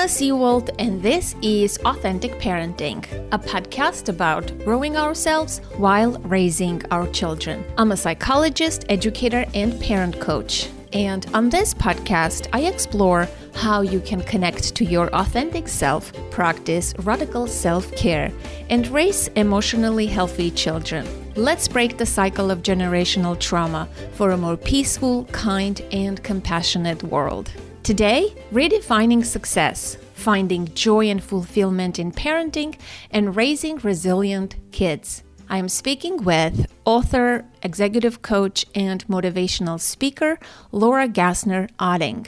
Laura Seawald, and this is Authentic Parenting, a podcast about growing ourselves while raising our children. I'm a psychologist, educator, and parent coach. And on this podcast, I explore how you can connect to your authentic self, practice radical self-care, and raise emotionally healthy children. Let's break the cycle of generational trauma for a more peaceful, kind, and compassionate world. Today, redefining success, finding joy and fulfillment in parenting, and raising resilient kids. I am speaking with author, executive coach, and motivational speaker, Laura Gassner-Otting.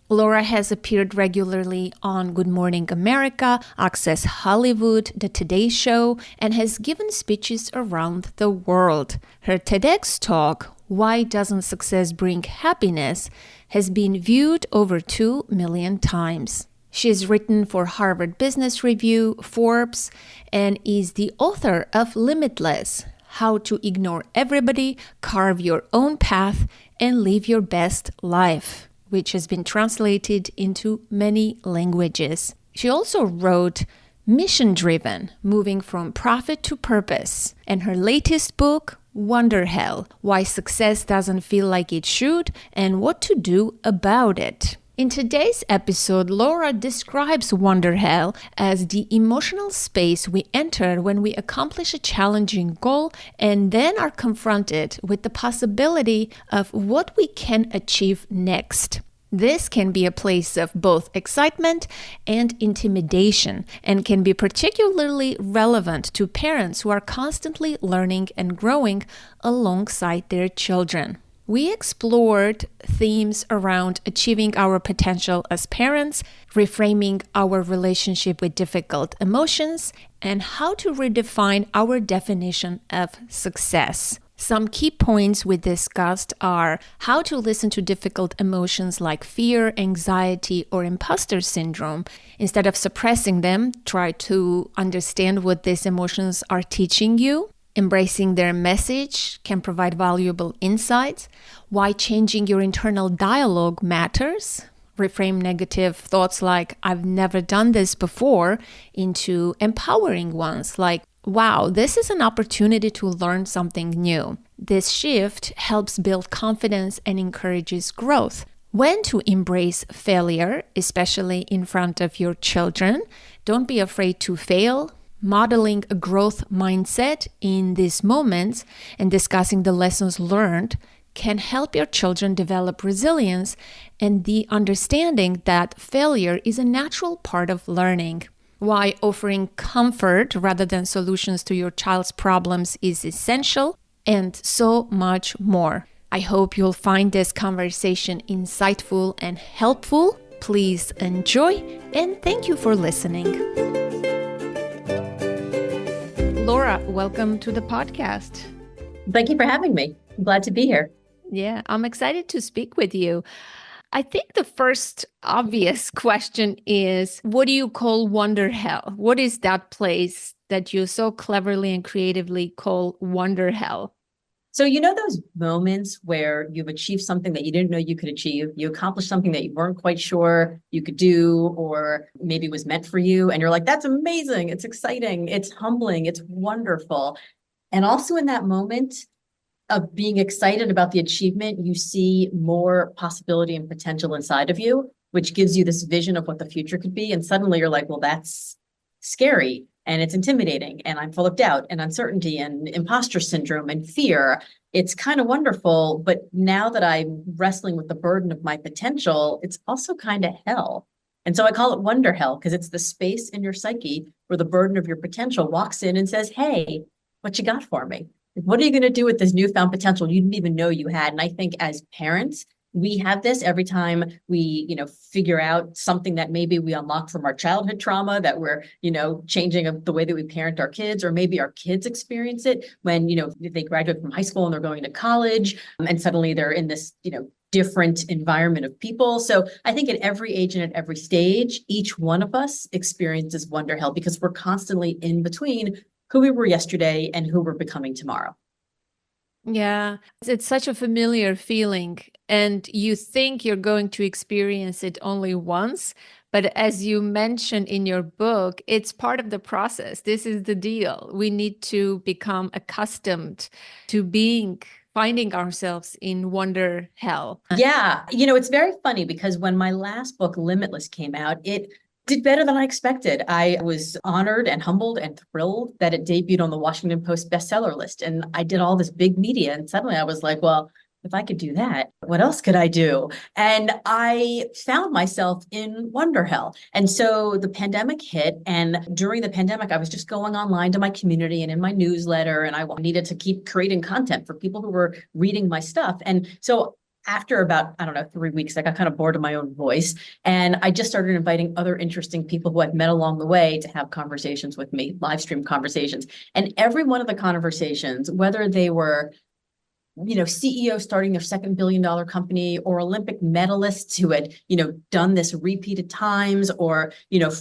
Laura has appeared regularly on Good Morning America, Access Hollywood, The Today Show, and has given speeches around the world. Her TEDx talk, Why Doesn't Success Bring Happiness?, has been viewed over 2 million times. She has written for Harvard Business Review, Forbes, and is the author of Limitless: How to Ignore Everybody, Carve Your Own Path, and Live Your Best Life, which has been translated into many languages. She also wrote Mission Driven: Moving from Profit to Purpose, and her latest book, Wonder Hell: Why Success Doesn't Feel Like It Should and What to Do About It. In today's episode, Laura describes Wonder Hell as the emotional space we enter when we accomplish a challenging goal and then are confronted with the possibility of what we can achieve next. This can be a place of both excitement and intimidation, and can be particularly relevant to parents who are constantly learning and growing alongside their children. We explored themes around achieving our potential as parents, reframing our relationship with difficult emotions, and how to redefine our definition of success. Some key points we discussed are how to listen to difficult emotions like fear, anxiety, or imposter syndrome. Instead of suppressing them, try to understand what these emotions are teaching you. Embracing their message can provide valuable insights. Why changing your internal dialogue matters. Reframe negative thoughts like, I've never done this before, into empowering ones like, wow, this is an opportunity to learn something new. This shift helps build confidence and encourages growth. When to embrace failure, especially in front of your children. Don't be afraid to fail. Modeling a growth mindset in these moments and discussing the lessons learned can help your children develop resilience and the understanding that failure is a natural part of learning. Why offering comfort rather than solutions to your child's problems is essential, and so much more. I hope you'll find this conversation insightful and helpful. Please enjoy, and thank you for listening. Laura, welcome to the podcast. Thank you for having me. I'm glad to be here. Yeah, I'm excited to speak with you. I think the first obvious question is, what do you call Wonder Hell? What is that place that you so cleverly and creatively call Wonder Hell? So, you know those moments where you've achieved something that you didn't know you could achieve, you accomplished something that you weren't quite sure you could do, or maybe was meant for you, and you're like, that's amazing, it's exciting, it's humbling, it's wonderful. And also in that moment of being excited about the achievement, you see more possibility and potential inside of you, which gives you this vision of what the future could be. And suddenly you're like, well, that's scary and it's intimidating and I'm full of doubt and uncertainty and imposter syndrome and fear. It's kind of wonderful. But now that I'm wrestling with the burden of my potential, it's also kind of hell. And so I call it Wonder Hell because it's the space in your psyche where the burden of your potential walks in and says, hey, what you got for me? What are you going to do with this newfound potential you didn't even know you had? And I think as parents, we have this every time we, figure out something that maybe we unlocked from our childhood trauma that we're, changing the way that we parent our kids, or maybe our kids experience it when, they graduate from high school and they're going to college and suddenly they're in this, different environment of people. So I think at every age and at every stage, each one of us experiences Wonder Hell because we're constantly in between who we were yesterday and who we're becoming tomorrow. Yeah, it's such a familiar feeling, and you think you're going to experience it only once. But as you mentioned in your book, it's part of the process. This is the deal. We need to become accustomed to finding ourselves in wonder hell. Yeah, it's very funny because when my last book, Limitless, came out, it did better than I expected. I was honored and humbled and thrilled that it debuted on the Washington Post bestseller list. And I did all this big media. And suddenly I was like, well, if I could do that, what else could I do? And I found myself in wonder hell. And so the pandemic hit. And during the pandemic, I was just going online to my community and in my newsletter. And I needed to keep creating content for people who were reading my stuff. And so after about, I don't know, 3 weeks, I got kind of bored of my own voice. And I just started inviting other interesting people who I've met along the way to have conversations with me, live stream conversations. And every one of the conversations, whether they were CEO starting their second billion-dollar company, or Olympic medalists who had, done this repeated times, or,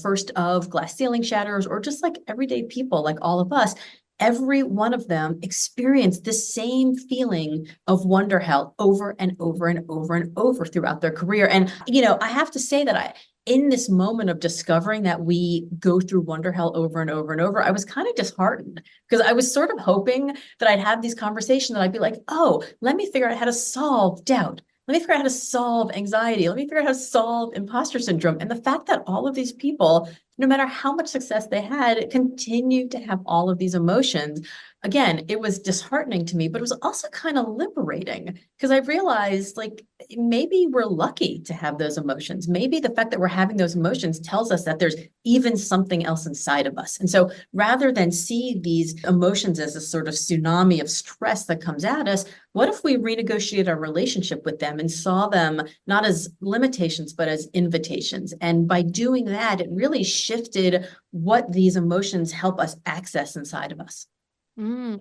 first of glass ceiling shatterers, or just like everyday people like all of us, every one of them experienced this same feeling of wonder hell over and over and over and over throughout their career. And, I have to say that in this moment of discovering that we go through wonder hell over and over and over, I was kind of disheartened because I was sort of hoping that I'd have these conversations and I'd be like, oh, let me figure out how to solve doubt. Let me figure out how to solve anxiety. Let me figure out how to solve imposter syndrome. And the fact that all of these people, no matter how much success they had, continued to have all of these emotions. Again, it was disheartening to me, but it was also kind of liberating because I realized like maybe we're lucky to have those emotions. Maybe the fact that we're having those emotions tells us that there's even something else inside of us. And so rather than see these emotions as a sort of tsunami of stress that comes at us, what if we renegotiate our relationship with them and saw them not as limitations, but as invitations? And by doing that, it really shifted what these emotions help us access inside of us.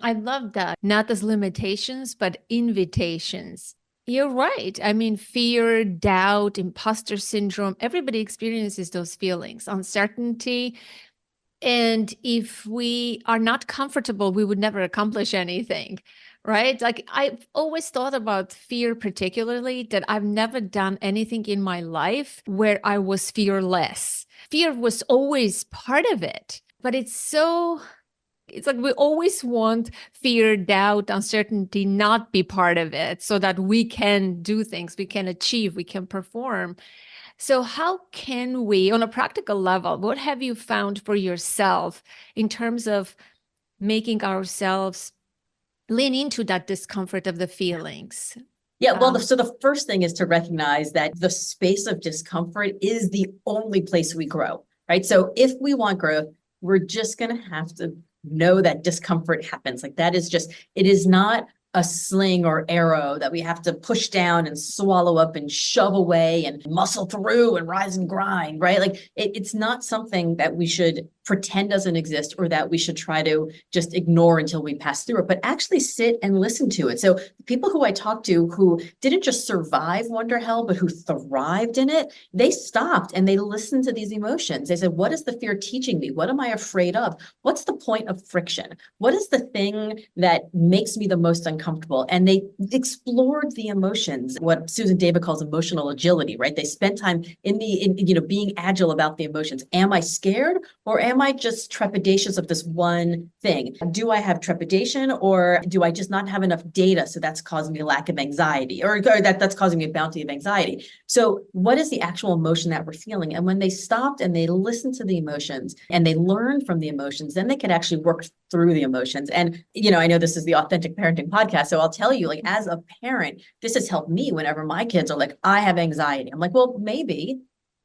I love that. Not as limitations, but invitations. You're right. I mean, fear, doubt, imposter syndrome, everybody experiences those feelings, uncertainty. And if we are not comfortable, we would never accomplish anything, right? Like I've always thought about fear, particularly that I've never done anything in my life where I was fearless. Fear was always part of it, but it's like we always want fear, doubt, uncertainty not be part of it so that we can do things, we can achieve, we can perform. So, how can we, on a practical level, what have you found for yourself in terms of making ourselves lean into that discomfort of the feelings? Yeah, well, so the first thing is to recognize that the space of discomfort is the only place we grow, right? So if we want growth, we're just going to have to know that discomfort happens. Like that is just, it is not a sling or arrow that we have to push down and swallow up and shove away and muscle through and rise and grind, right? Like it's not something that we should pretend doesn't exist or that we should try to just ignore until we pass through it, but actually sit and listen to it. So the people who I talked to who didn't just survive wonder hell, but who thrived in it, they stopped and they listened to these emotions. They said, what is the fear teaching me? What am I afraid of? What's the point of friction? What is the thing that makes me the most uncomfortable? And they explored the emotions, what Susan David calls emotional agility, right? They spent time in being agile about the emotions. Am I scared or am I just trepidatious of this one thing? Do I have trepidation or do I just not have enough data? So that's causing me a lack of anxiety or that's causing me a bounty of anxiety. So what is the actual emotion that we're feeling? And when they stopped and they listened to the emotions and they learned from the emotions, then they could actually work through the emotions. And, I know this is the Authentic Parenting podcast. So I'll tell you, like, as a parent, this has helped me whenever my kids are like, I have anxiety. I'm like, well, maybe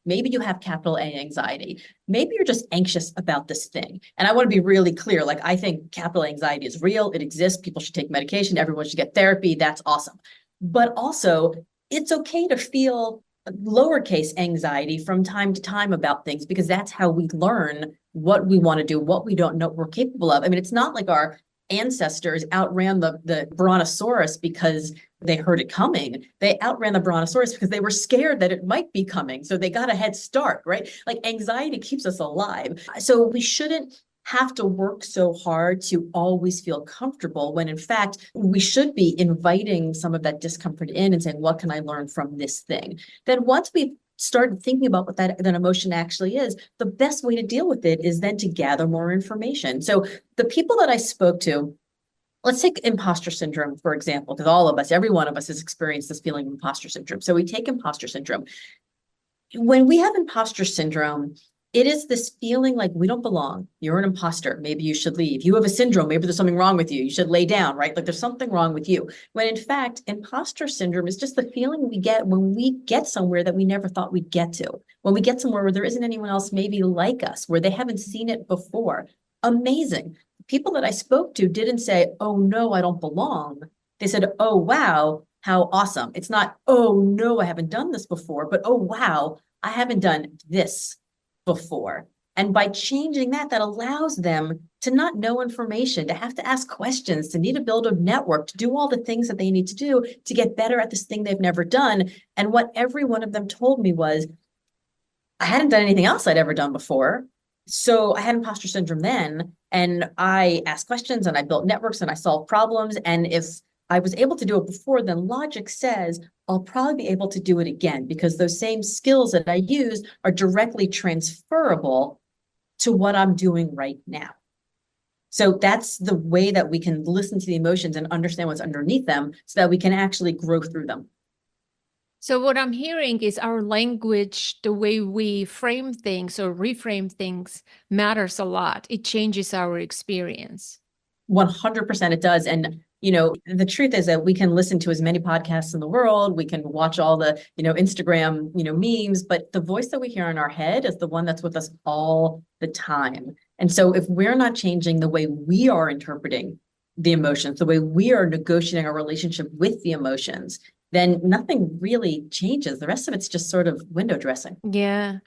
you have capital A anxiety. Maybe you're just anxious about this thing. And I want to be really clear. Like, I think capital anxiety is real. It exists. People should take medication. Everyone should get therapy. That's awesome. But also, it's okay to feel lowercase anxiety from time to time about things because that's how we learn what we want to do, what we don't know we're capable of. I mean, it's not like our ancestors outran the brontosaurus because they heard it coming. They outran the brontosaurus because they were scared that it might be coming. So they got a head start, right? Like anxiety keeps us alive. So we shouldn't have to work so hard to always feel comfortable when in fact we should be inviting some of that discomfort in and saying, what can I learn from this thing? Then once we've started thinking about what that emotion actually is, the best way to deal with it is then to gather more information. So the people that I spoke to, let's take imposter syndrome, for example, because all of us, every one of us has experienced this feeling of imposter syndrome. So we take imposter syndrome. When we have imposter syndrome, it is this feeling like we don't belong. You're an imposter. Maybe you should leave. You have a syndrome. Maybe there's something wrong with you. You should lay down, right? Like there's something wrong with you. When in fact, imposter syndrome is just the feeling we get when we get somewhere that we never thought we'd get to. When we get somewhere where there isn't anyone else maybe like us, where they haven't seen it before. Amazing. People that I spoke to didn't say, oh no, I don't belong. They said, oh wow, how awesome. It's not, oh no, I haven't done this before, but oh wow, I haven't done this before. And by changing that, that allows them to not know information, to have to ask questions, to need to build a network, to do all the things that they need to do to get better at this thing they've never done. And what every one of them told me was, I hadn't done anything else I'd ever done before. So I had imposter syndrome then, and I asked questions and I built networks and I solved problems. And if I was able to do it before, then logic says I'll probably be able to do it again because those same skills that I used are directly transferable to what I'm doing right now. So that's the way that we can listen to the emotions and understand what's underneath them so that we can actually grow through them. So what I'm hearing is our language, the way we frame things or reframe things matters a lot. It changes our experience. 100% it does. And, the truth is that we can listen to as many podcasts in the world. We can watch all the, Instagram, memes, but the voice that we hear in our head is the one that's with us all the time. And so if we're not changing the way we are interpreting the emotions, the way we are negotiating our relationship with the emotions, then nothing really changes. The rest of it's just sort of window dressing. Yeah.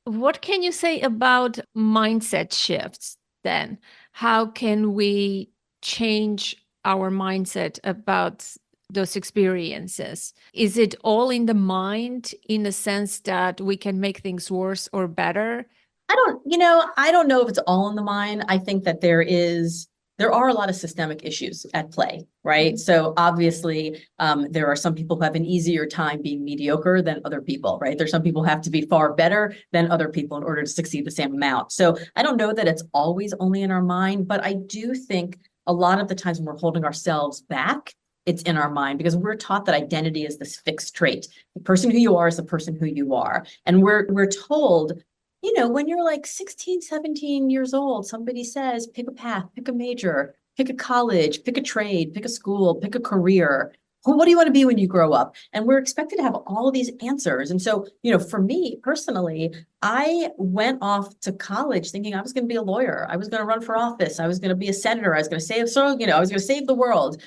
What can you say about mindset shifts then? How can we change our mindset about those experiences? Is it all in the mind in the sense that we can make things worse or better? I don't know if it's all in the mind. I think that there are a lot of systemic issues at play, right? Mm-hmm. So obviously, there are some people who have an easier time being mediocre than other people, right? There's some people who have to be far better than other people in order to succeed the same amount. So I don't know that it's always only in our mind, but I do think a lot of the times when we're holding ourselves back, it's in our mind because we're taught that identity is this fixed trait. The person who you are is the person who you are. And we're told, when you're like 16, 17 years old, somebody says, pick a path, pick a major, pick a college, pick a trade, pick a school, pick a career. What do you want to be when you grow up? And we're expected to have all of these answers. And so, for me personally, I went off to college thinking I was going to be a lawyer. I was going to run for office. I was going to be a senator. I was going to I was going to save the world.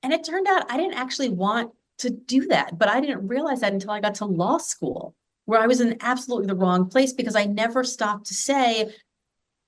And it turned out I didn't actually want to do that, but I didn't realize that until I got to law school, where I was in absolutely the wrong place because I never stopped to say,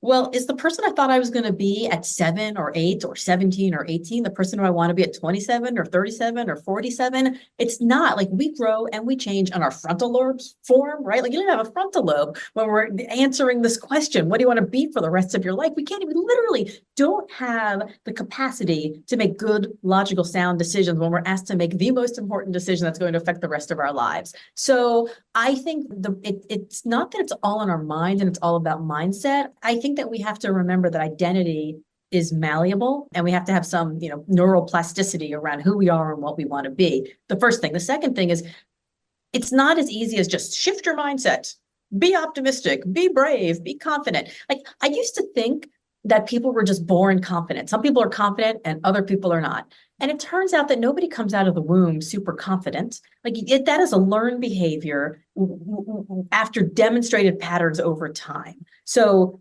well, is the person I thought I was going to be at 7 or 8 or 17 or 18 the person who I want to be at 27 or 37 or 47? It's not. Like, we grow and we change and our frontal lobes form, right? Like, you don't have a frontal lobe when we're answering this question. What do you want to be for the rest of your life? We literally don't have the capacity to make good, logical, sound decisions when we're asked to make the most important decision that's going to affect the rest of our lives. So I think it's not that it's all in our mind and it's all about mindset. I think that we have to remember that identity is malleable and we have to have some, neuroplasticity around who we are and what we want to be. The first thing. The second thing is it's not as easy as just shift your mindset, be optimistic, be brave, be confident. Like, I used to think that people were just born confident. Some people are confident and other people are not. And it turns out that nobody comes out of the womb super confident. That is a learned behavior after demonstrated patterns over time. So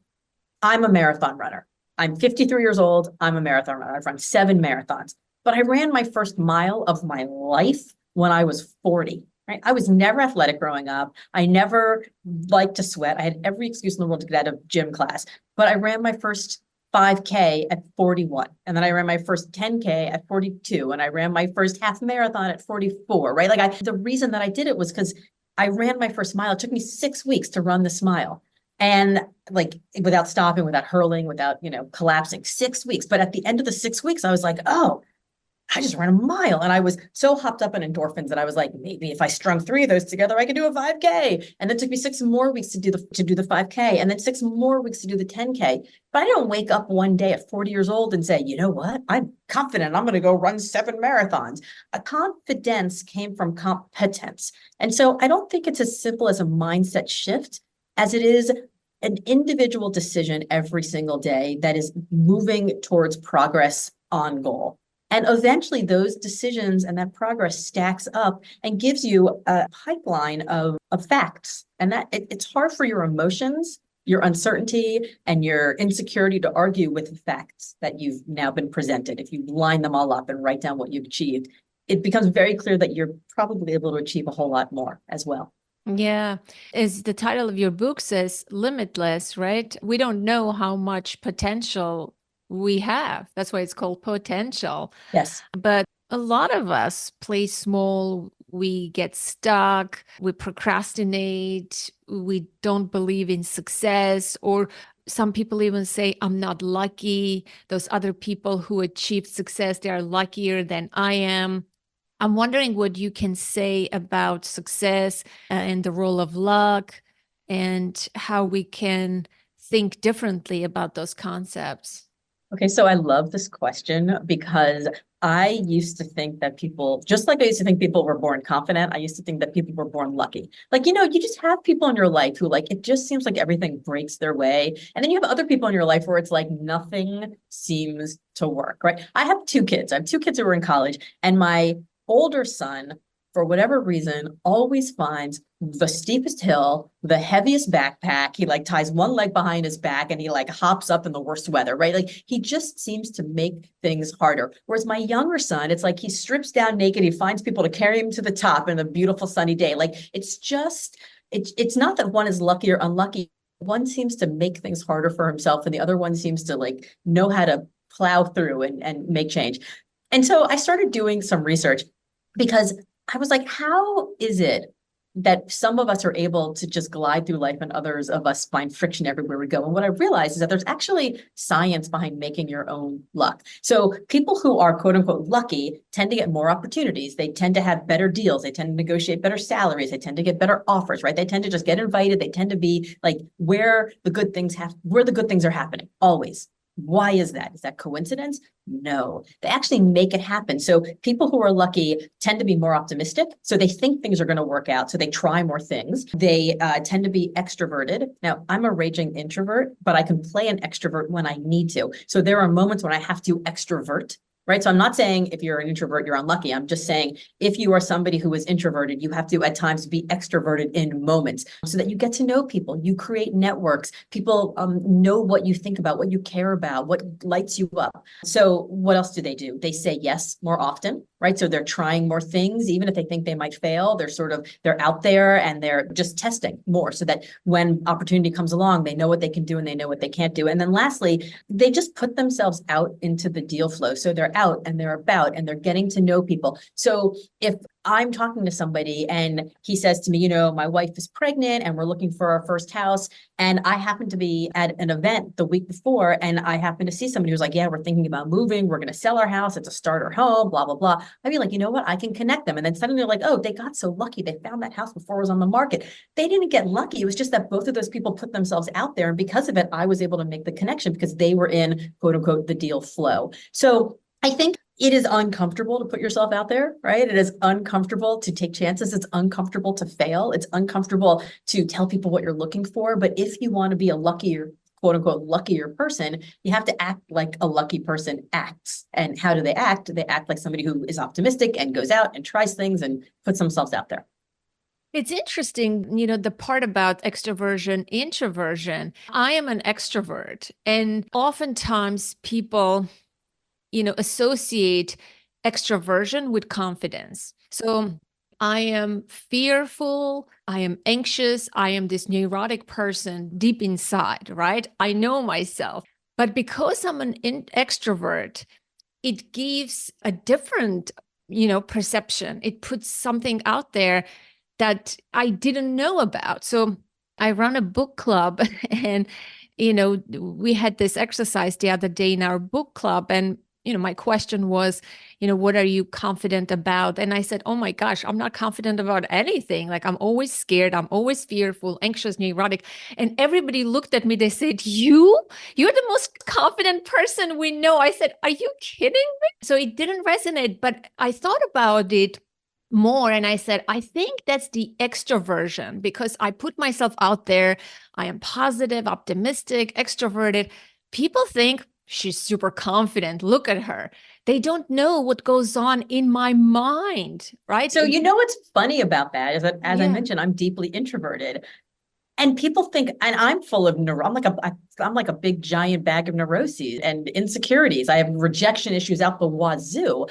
I'm a marathon runner. I'm 53 years old. I'm a marathon runner. I've run 7 marathons, but I ran my first mile of my life when I was 40. Right? I was never athletic growing up. I never liked to sweat. I had every excuse in the world to get out of gym class, but I ran my first 5K at 41. And then I ran my first 10K at 42. And I ran my first half marathon at 44, right? The reason that I did it was because I ran my first mile. It took me 6 weeks to run this mile. And like without stopping, without hurling, without, collapsing, 6 weeks. But at the end of the 6 weeks, I was like, oh, I just ran a mile. And I was so hopped up in endorphins that I was like, maybe if I strung 3 of those together, I could do a 5K. And then it took me 6 more weeks to do the 5K, and then 6 more weeks to do the 10K. But I don't wake up one day at 40 years old and say, you know what? I'm confident I'm going to go run 7 marathons. A confidence came from competence. And so I don't think it's as simple as a mindset shift as it is an individual decision every single day that is moving towards progress on goal. And eventually those decisions and that progress stacks up and gives you a pipeline of facts. And that it's hard for your emotions, your uncertainty, and your insecurity to argue with the facts that you've now been presented. If you line them all up and write down what you've achieved, it becomes very clear that you're probably able to achieve a whole lot more as well. Yeah. As the title of your book says, limitless, right? We don't know how much potential we have. That's why it's called potential. Yes. But a lot of us play small. We get stuck. We procrastinate. We don't believe in success. Or some people even say, I'm not lucky. Those other people who achieved success, they are luckier than I am. I'm wondering what you can say about success and the role of luck and how we can think differently about those concepts. Okay, so I love this question because I used to think that people, just like I used to think people were born confident, I used to think that people were born lucky. Like, you just have people in your life who like, it just seems like everything breaks their way. And then you have other people in your life where it's like nothing seems to work, right? I have 2 kids. I have 2 kids who are in college, and my older son, for whatever reason, always finds the steepest hill, the heaviest backpack. He like ties one leg behind his back and he like hops up in the worst weather, right? Like he just seems to make things harder. Whereas my younger son, it's like he strips down naked. He finds people to carry him to the top in a beautiful sunny day. Like it's not that one is lucky or unlucky. One seems to make things harder for himself, and the other one seems to like know how to plow through and make change. And so I started doing some research because I was like, how is it that some of us are able to just glide through life and others of us find friction everywhere we go? And what I realized is that there's actually science behind making your own luck. So people who are quote unquote lucky tend to get more opportunities. They tend to have better deals. They tend to negotiate better salaries. They tend to get better offers, right? They tend to just get invited. They tend to be like where the good things are happening always. Why is that? Is that coincidence? No, they actually make it happen. So people who are lucky tend to be more optimistic. So they think things are going to work out. So they try more things. They tend to be extroverted. Now, I'm a raging introvert, but I can play an extrovert when I need to. So there are moments when I have to extrovert. Right. So I'm not saying if you're an introvert, you're unlucky. I'm just saying if you are somebody who is introverted, you have to at times be extroverted in moments so that you get to know people. You create networks. People know what you think about, what you care about, what lights you up. So what else do? They say yes more often. Right. So they're trying more things, even if they think they might fail. They're out there and they're just testing more so that when opportunity comes along, they know what they can do and they know what they can't do. And then lastly, they just put themselves out into the deal flow. So they're out and they're about and they're getting to know people. So if I'm talking to somebody and he says to me, my wife is pregnant and we're looking for our first house, and I happen to be at an event the week before and I happen to see somebody who's like, yeah, we're thinking about moving. We're going to sell our house. It's a starter home, blah, blah, blah. I'd be like, you know what? I can connect them. And then suddenly they're like, oh, they got so lucky. They found that house before it was on the market. They didn't get lucky. It was just that both of those people put themselves out there. And because of it, I was able to make the connection because they were in quote unquote the deal flow. So I think it is uncomfortable to put yourself out there, right? It is uncomfortable to take chances. It's uncomfortable to fail. It's uncomfortable to tell people what you're looking for. But if you want to be a luckier, quote unquote, luckier person, you have to act like a lucky person acts. And how do they act? They act like somebody who is optimistic and goes out and tries things and puts themselves out there. It's interesting, the part about extroversion, introversion. I am an extrovert, and oftentimes people associate extroversion with confidence. So I am fearful, I am anxious, I am this neurotic person deep inside, right? I know myself. But because I'm an extrovert, it gives a different, perception. It puts something out there that I didn't know about. So I run a book club and, we had this exercise the other day in our book club. And, my question was, what are you confident about? And I said, oh my gosh, I'm not confident about anything. Like I'm always scared. I'm always fearful, anxious, neurotic. And everybody looked at me. They said, you're the most confident person we know. I said, are you kidding me? So it didn't resonate, but I thought about it more. And I said, I think that's the extroversion because I put myself out there. I am positive, optimistic, extroverted. People think she's super confident. Look at her. They don't know what goes on in my mind, right? So you know what's funny about that is that, as I Yeah. mentioned, I'm deeply introverted. And people think, and I'm full of I'm like a big giant bag of neuroses and insecurities. I have rejection issues out the wazoo.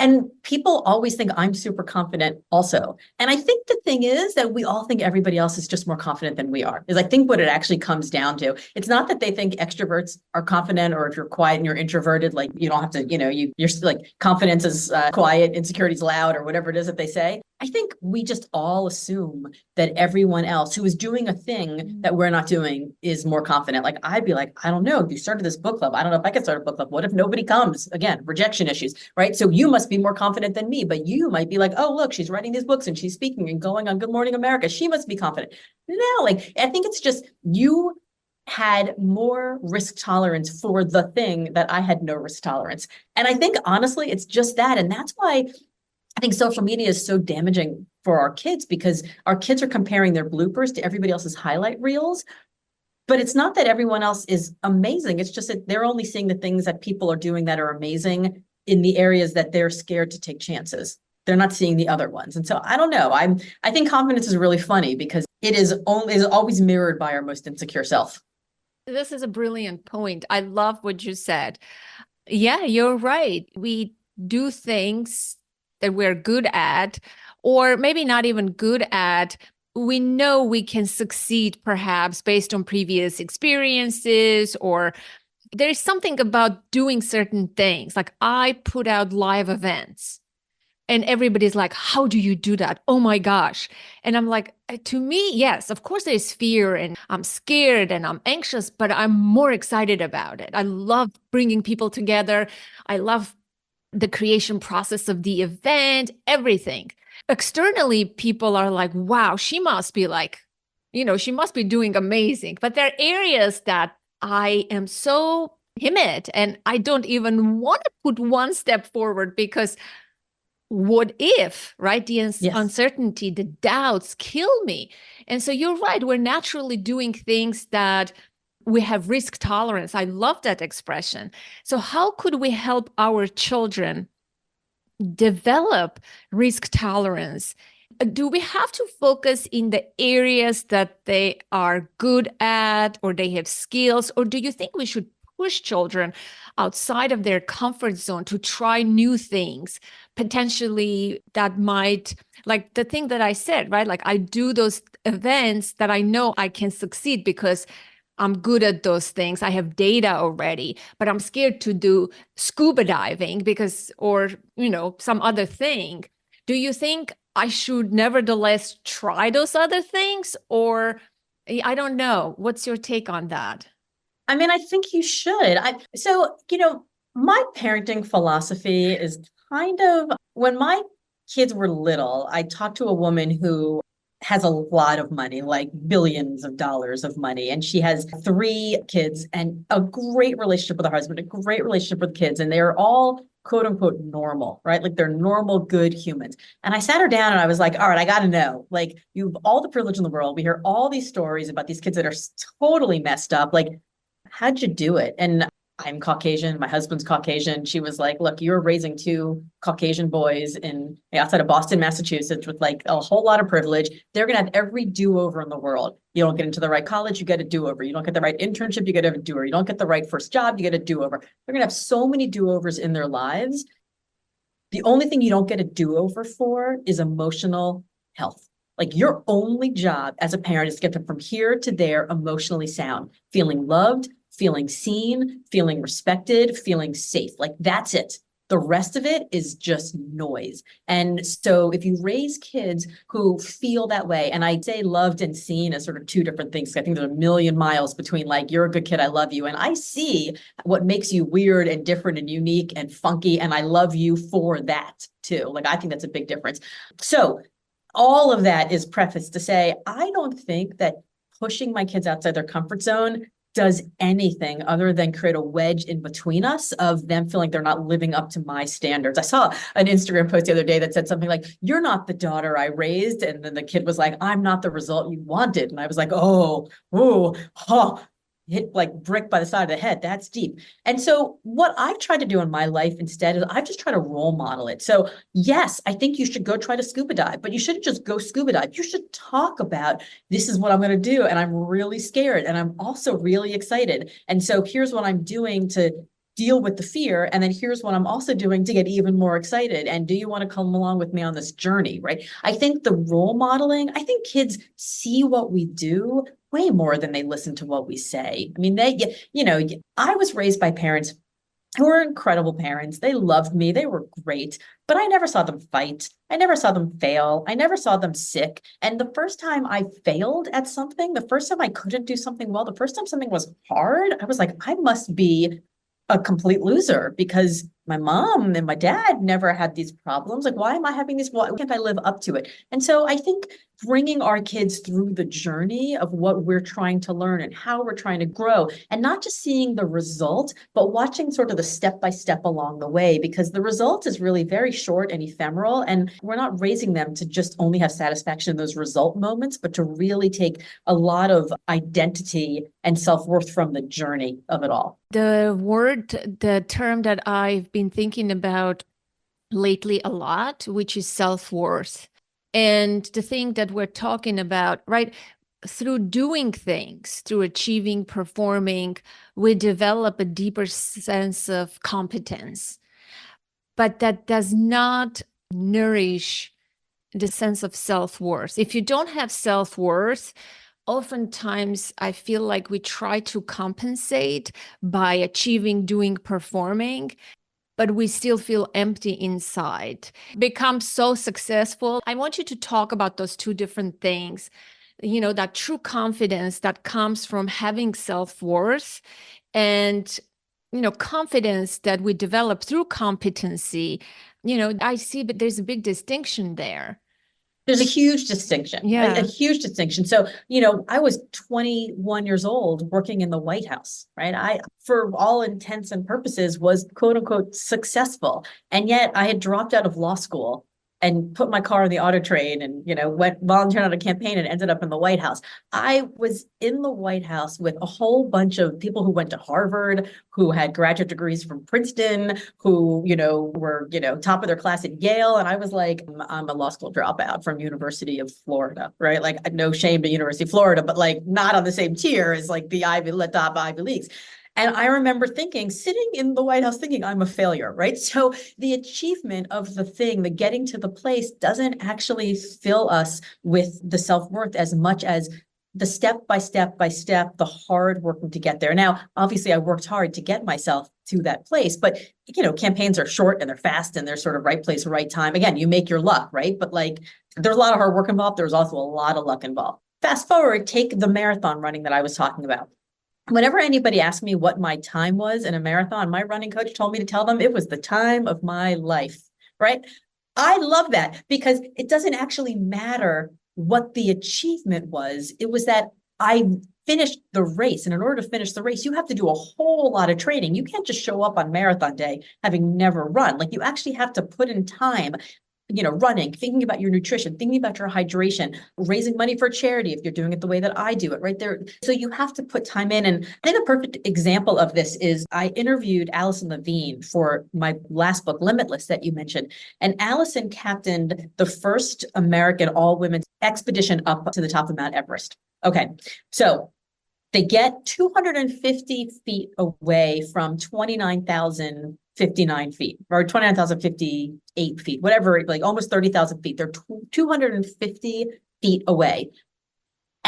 And people always think I'm super confident also. And I think the thing is that we all think everybody else is just more confident than we are. Is I think what it actually comes down to. It's not that they think extroverts are confident, or if you're quiet and you're introverted, like you don't have to, you're like confidence is quiet, insecurity is loud, or whatever it is that they say. I think we just all assume that everyone else who is doing a thing that we're not doing is more confident. Like I'd be like, I don't know, you started this book club. I don't know if I could start a book club. What if nobody comes? Again, rejection issues, right? So you must be more confident than me, but you might be like, oh, look, she's writing these books and she's speaking and going on Good Morning America. She must be confident. No, like I think it's just you had more risk tolerance for the thing that I had no risk tolerance. And I think honestly, it's just that. And that's why I think social media is so damaging for our kids, because our kids are comparing their bloopers to everybody else's highlight reels. But it's not that everyone else is amazing. It's just that they're only seeing the things that people are doing that are amazing in the areas that they're scared to take chances. They're not seeing the other ones. And so I don't know. I think confidence is really funny because it is always mirrored by our most insecure self. This is a brilliant point. I love what you said. Yeah, you're right. We do things that we're good at, or maybe not even good at. We know we can succeed perhaps based on previous experiences, or there's something about doing certain things. Like I put out live events and everybody's like, how do you do that? Oh my gosh. And I'm like, to me, yes, of course there's fear and I'm scared and I'm anxious, but I'm more excited about it. I love bringing people together. I love the creation process of the event, everything. Externally, people are like, wow, she must be like, she must be doing amazing. But there are areas that I am so timid and I don't even want to put one step forward because what if, right? The Yes. uncertainty, the doubts kill me. And so you're right. We're naturally doing things that we have risk tolerance. I love that expression. So how could we help our children develop risk tolerance? Do we have to focus in the areas that they are good at or they have skills? Or do you think we should push children outside of their comfort zone to try new things? Potentially that might, like the thing that I said, right? Like I do those events that I know I can succeed because I'm good at those things. I have data already, but I'm scared to do scuba diving because, or, some other thing. Do you think I should nevertheless try those other things? Or I don't know. What's your take on that? I mean, I think you should. My parenting philosophy is kind of when my kids were little, I talked to a woman who has a lot of money, like billions of dollars of money. And she has 3 kids and a great relationship with her husband, a great relationship with kids. And they're all quote unquote normal, right? Like they're normal, good humans. And I sat her down and I was like, all right, I got to know, like you have all the privilege in the world. We hear all these stories about these kids that are totally messed up. Like, how'd you do it? And I'm Caucasian. My husband's Caucasian. She was like, look, you're raising 2 Caucasian boys outside of Boston, Massachusetts with like a whole lot of privilege. They're going to have every do-over in the world. You don't get into the right college, you get a do-over. You don't get the right internship, you get a do-over. You don't get the right first job, you get a do-over. They're going to have so many do-overs in their lives. The only thing you don't get a do-over for is emotional health. Like your only job as a parent is to get them from here to there emotionally sound, feeling loved, feeling seen, feeling respected, feeling safe. Like that's it. The rest of it is just noise. And so if you raise kids who feel that way, and I say loved and seen as sort of two different things, I think there's a million miles between like, you're a good kid, I love you, and I see what makes you weird and different and unique and funky, and I love you for that too. Like, I think that's a big difference. So all of that is prefaced to say, I don't think that pushing my kids outside their comfort zone does anything other than create a wedge in between us of them feeling they're not living up to my standards. I saw an Instagram post the other day that said something like, you're not the daughter I raised. And then the kid was like, I'm not the result you wanted. And I was like, hit like brick by the side of the head. That's deep. And so what I've tried to do in my life instead is I've just tried to role model it. So yes, I think you should go try to scuba dive, but you shouldn't just go scuba dive. You should talk about, this is what I'm going to do. And I'm really scared. And I'm also really excited. And so here's what I'm doing to deal with the fear. And then here's what I'm also doing to get even more excited. And do you want to come along with me on this journey, right? I think the role modeling, I think kids see what we do way more than they listen to what we say. I mean, I was raised by parents who were incredible parents. They loved me. They were great, but I never saw them fight. I never saw them fail. I never saw them sick. And the first time I failed at something, the first time I couldn't do something well, the first time something was hard, I was like, I must be a complete loser because my mom and my dad never had these problems. Like, why am I having these? Why can't I live up to it? And so I think bringing our kids through the journey of what we're trying to learn and how we're trying to grow, and not just seeing the result, but watching sort of the step-by-step along the way, because the result is really very short and ephemeral. And we're not raising them to just only have satisfaction in those result moments, but to really take a lot of identity and self-worth from the journey of it all. The term that I've been thinking about lately a lot, which is self-worth. And the thing that we're talking about, right? Through doing things, through achieving, performing, we develop a deeper sense of competence. But that does not nourish the sense of self-worth. If you don't have self-worth, oftentimes I feel like we try to compensate by achieving, doing, performing, but we still feel empty inside. Become so successful. I want you to talk about those two different things. That true confidence that comes from having self-worth and, confidence that we develop through competency. I see, but there's a big distinction there. There's a huge distinction, a huge distinction. So, I was 21 years old working in the White House, right? I, for all intents and purposes, was quote unquote successful. And yet I had dropped out of law school and put my car in the auto trade and, went volunteering on a campaign and ended up in the White House. I was in the White House with a whole bunch of people who went to Harvard, who had graduate degrees from Princeton, who, were, top of their class at Yale. And I was like, I'm a law school dropout from University of Florida, right? Like, no shame to University of Florida, but like not on the same tier as like the top Ivy Leagues. And I remember sitting in the White House thinking I'm a failure, right? So the achievement of the thing, the getting to the place doesn't actually fill us with the self-worth as much as the step by step, the hard working to get there. Now, obviously I worked hard to get myself to that place, but campaigns are short and they're fast and they're sort of right place, right time. Again, you make your luck, right? But like, there's a lot of hard work involved. There's also a lot of luck involved. Fast forward, take the marathon running that I was talking about. Whenever anybody asked me what my time was in a marathon, my running coach told me to tell them it was the time of my life, right? I love that because it doesn't actually matter what the achievement was. It was that I finished the race. And in order to finish the race, you have to do a whole lot of training. You can't just show up on marathon day having never run. Like, you actually have to put in time, running, thinking about your nutrition, thinking about your hydration, raising money for charity if you're doing it the way that I do it, right there. So you have to put time in. And I think a perfect example of this is I interviewed Allison Levine for my last book, Limitless, that you mentioned. And Allison captained the first American all-women's expedition up to the top of Mount Everest. Okay, so they get 250 feet away from 29,059 feet, or 29,058 feet, whatever, like almost 30,000 feet. They're 250 feet away.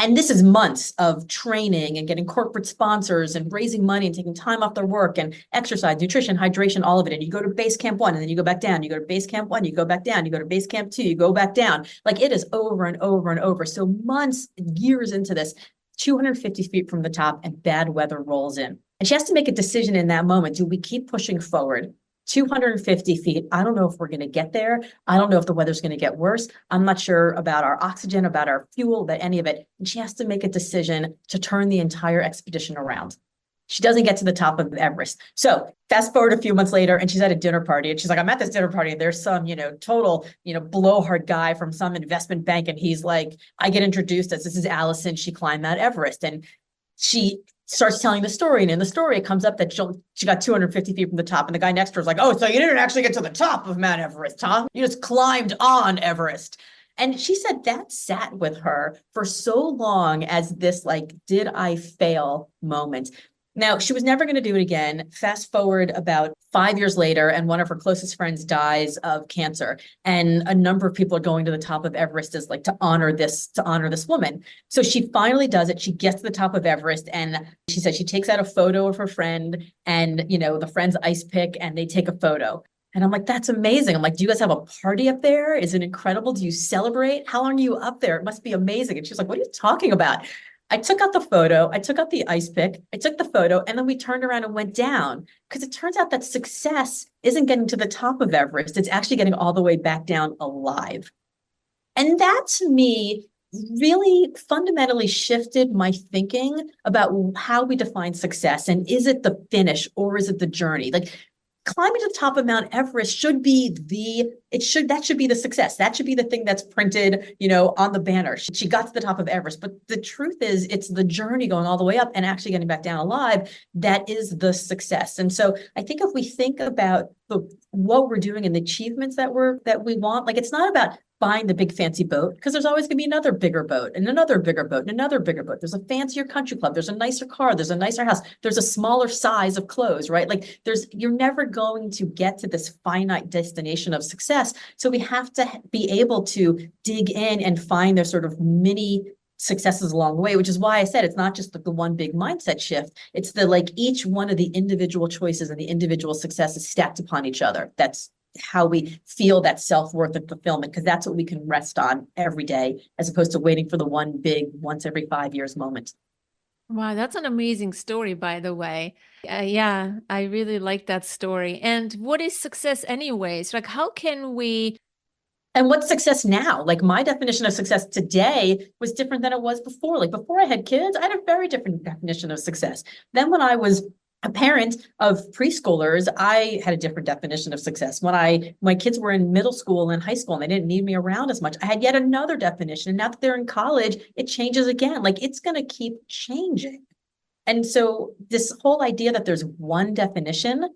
And this is months of training and getting corporate sponsors and raising money and taking time off their work and exercise, nutrition, hydration, all of it. And you go to base camp 1 and then you go back down. You go to base camp 1, you go back down. You go to base camp 2, you go back down. Like it is over and over and over. So months, years into this, 250 feet from the top and bad weather rolls in. And she has to make a decision in that moment. Do we keep pushing forward? 250 feet. I don't know if we're going to get there. I don't know if the weather's going to get worse. I'm not sure about our oxygen, about our fuel, about any of it. And she has to make a decision to turn the entire expedition around. She doesn't get to the top of Everest. So fast forward a few months later, and she's at a dinner party, and she's like, I'm at this dinner party, and there's some, total, blowhard guy from some investment bank. And he's like, I get introduced as this is Allison. She climbed Mount Everest. And she starts telling the story. And in the story, it comes up that she got 250 feet from the top. And the guy next to her is like, oh, so you didn't actually get to the top of Mount Everest, huh? You just climbed on Everest. And she said that sat with her for so long as this, like, did I fail moment. Now, she was never going to do it again. Fast forward about 5 years later, and one of her closest friends dies of cancer. And a number of people are going to the top of Everest as like to honor this woman. So she finally does it. She gets to the top of Everest, and she said she takes out a photo of her friend and, the friend's ice pick, and they take a photo. And I'm like, that's amazing. I'm like, do you guys have a party up there? Is it incredible? Do you celebrate? How long are you up there? It must be amazing. And she was like, what are you talking about? I took out the photo, I took out the ice pick, I took the photo, and then we turned around and went down, because it turns out that success isn't getting to the top of Everest. It's actually getting all the way back down alive. And that, to me, really fundamentally shifted my thinking about how we define success. And is it the finish or is it the journey? Like, climbing to the top of Mount Everest should be that should be the success. That should be the thing that's printed, on the banner. She got to the top of Everest, but the truth is it's the journey going all the way up and actually getting back down alive that is the success. And so I think if we think about what we're doing and the achievements that we want, like, it's not about buying the big fancy boat, because there's always going to be another bigger boat and another bigger boat and another bigger boat. There's a fancier country club. There's a nicer car. There's a nicer house. There's a smaller size of clothes, right? Like you're never going to get to this finite destination of success. So we have to be able to dig in and find their sort of mini successes along the way, which is why I said it's not just the one big mindset shift. It's each one of the individual choices and the individual successes stacked upon each other. That's how we feel that self-worth and fulfillment, because that's what we can rest on every day, as opposed to waiting for the one big once every 5 years moment. Wow, that's an amazing story, by the way. Yeah, I really like that story. And what is success anyways? Like, how can we... And what's success now? Like, my definition of success today was different than it was before. Like, before I had kids, I had a very different definition of success. Then when I was a parent of preschoolers, I had a different definition of success. When my kids were in middle school and high school and they didn't need me around as much, I had yet another definition. And now that they're in college, it changes again. Like, it's going to keep changing. And so this whole idea that there's one definition,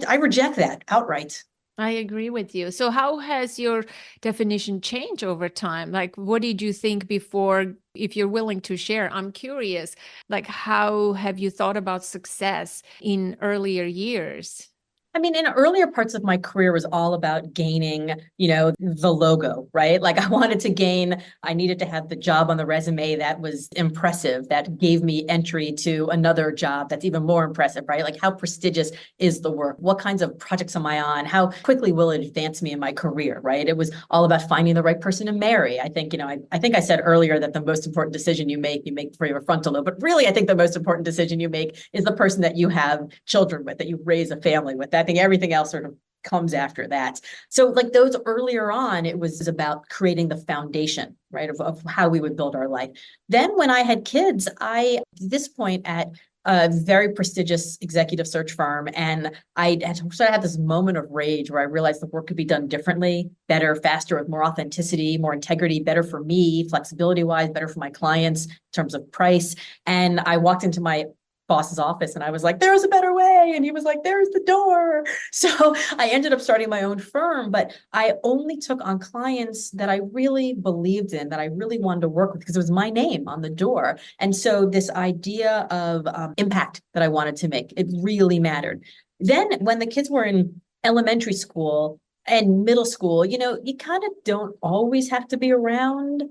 I reject that outright. I agree with you. So how has your definition changed over time? Like, what did you think before, if you're willing to share? I'm curious, like, how have you thought about success in earlier years? I mean, in earlier parts of my career was all about gaining, the logo, right? Like, I needed to have the job on the resume that was impressive, that gave me entry to another job that's even more impressive, right? Like, how prestigious is the work? What kinds of projects am I on? How quickly will it advance me in my career, right? It was all about finding the right person to marry. I think, I think I said earlier that the most important decision you make for your frontal lobe, but really, I think the most important decision you make is the person that you have children with, that you raise a family with. I think everything else sort of comes after that. So like those earlier on, it was about creating the foundation, right, of how we would build our life. Then when I had kids, at this point at a very prestigious executive search firm, and I had this moment of rage where I realized the work could be done differently, better, faster, with more authenticity, more integrity, better for me, flexibility-wise, better for my clients in terms of price. And I walked into my boss's office and I was like, there's a better way. And he was like, there's the door. So I ended up starting my own firm, but I only took on clients that I really believed in, that I really wanted to work with, because it was my name on the door. And so this idea of impact that I wanted to make, it really mattered. Then when the kids were in elementary school and middle school, you kind of don't always have to be around